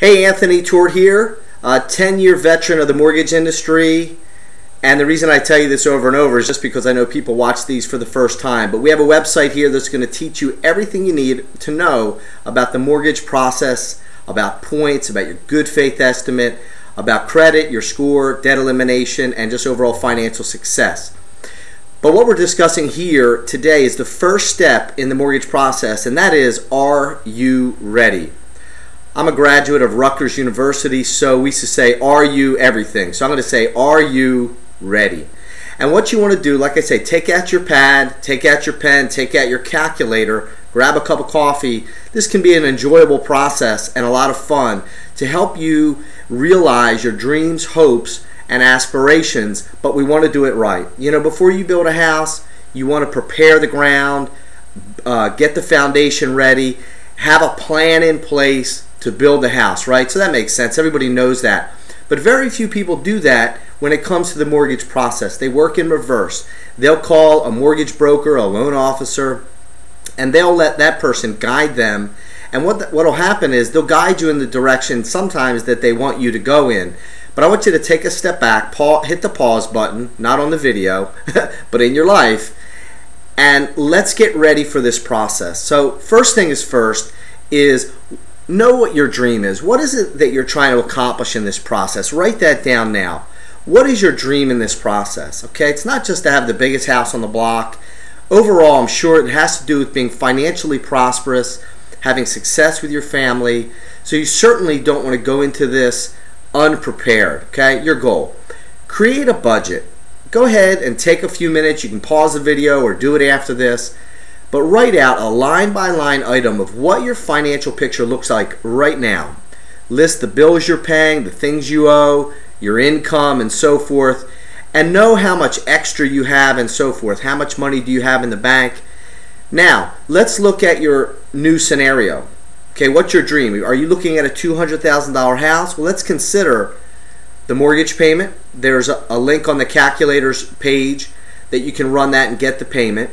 Hey, Anthony Tort here, a 10-year veteran of the mortgage industry. And the reason I tell you this over and over is just because I know people watch these for the first time. But we have a website here that's going to teach you everything you need to know about the mortgage process, about points, about your good faith estimate, about credit, your score, debt elimination, and just overall financial success. But what we're discussing here today is the first step in the mortgage process, and that is, are you ready? I'm a graduate of Rutgers University, so we used to say, are you everything? So I'm going to say, are you ready? And what you want to do, like I say, take out your pad, take out your pen, take out your calculator, grab a cup of coffee. This can be an enjoyable process and a lot of fun to help you realize your dreams, hopes, and aspirations, but we want to do it right. You know, before you build a house, you want to prepare the ground, get the foundation ready, have a plan in place to build the house, right? So that makes sense. Everybody knows that. But very few people do that when it comes to the mortgage process. They work in reverse. They'll call a mortgage broker, a loan officer, and they'll let that person guide them. And what will happen is they'll guide you in the direction sometimes that they want you to go in. But I want you to take a step back, hit the pause button, not on the video, but in your life, and let's get ready for this process. So first thing is first is know what your dream is. What is it that you're trying to accomplish in this process? Write that down now. What is your dream in this process? Okay, it's not just to have the biggest house on the block. Overall, I'm sure it has to do with being financially prosperous, having success with your family. So you certainly don't want to go into this unprepared. Okay, your goal. Create a budget. Go ahead and take a few minutes. You can pause the video or do it after this. But write out a line-by-line item of what your financial picture looks like right now. List the bills you're paying, the things you owe, your income, and so forth. And know how much extra you have and so forth. How much money do you have in the bank? Now, let's look at your new scenario. Okay, what's your dream? Are you looking at a $200,000 house? Well, let's consider the mortgage payment. There's a link on the calculator's page that you can run that and get the payment.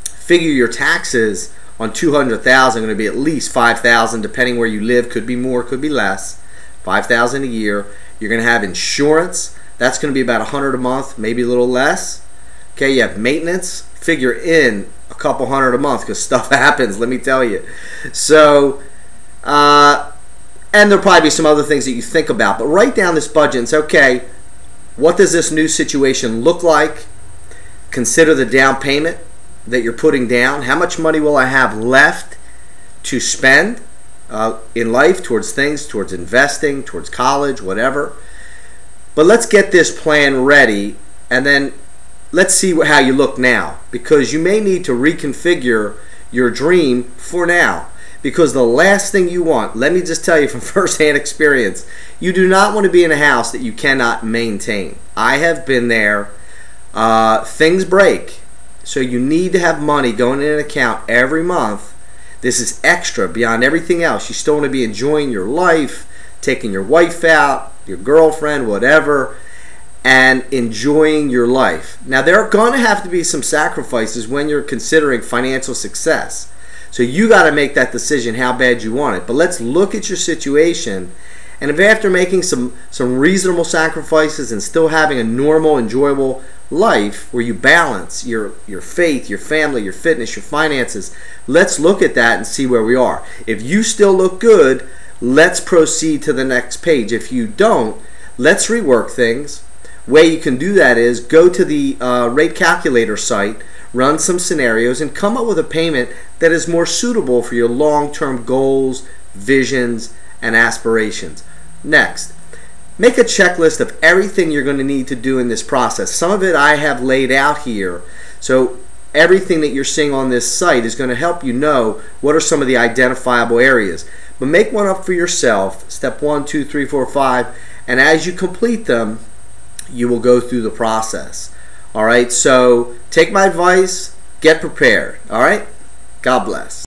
Figure your taxes on $200,000 are going to be at least $5,000, depending where you live. Could be more, could be less. $5,000 a year. You're going to have insurance. That's going to be about $100 a month, maybe a little less. Okay, you have maintenance. Figure in a couple $100 a month because stuff happens, let me tell you. So, and there'll probably be some other things that you think about. But write down this budget and say, okay, what does this new situation look like? Consider the down payment that you're putting down. How much money will I have left to spend in life towards things, towards investing, towards college, whatever. But let's get this plan ready, and then let's see how you look now, because you may need to reconfigure your dream for now, because the last thing you want, let me just tell you from firsthand experience, you do not want to be in a house that you cannot maintain. I have been there. Things break. So you need to have money going in an account every month. This is extra beyond everything else. You still want to be enjoying your life, taking your wife out, your girlfriend, whatever, and enjoying your life. Now, there are going to have to be some sacrifices when you're considering financial success. So you got to make that decision how bad you want it. But let's look at your situation. And if after making some reasonable sacrifices and still having a normal, enjoyable life where you balance your faith, your family, your fitness, your finances, let's look at that and see where we are. If you still look good, let's proceed to the next page. If you don't, let's rework things. Way you can do that is go to the rate calculator site, run some scenarios, and come up with a payment that is more suitable for your long-term goals, visions, and aspirations. Next, make a checklist of everything you're going to need to do in this process. Some of it I have laid out here. So everything that you're seeing on this site is going to help you know what are some of the identifiable areas. But make one up for yourself, step 1, 2, 3, 4, 5, and as you complete them, you will go through the process. All right, so take my advice, get prepared. All right, God bless.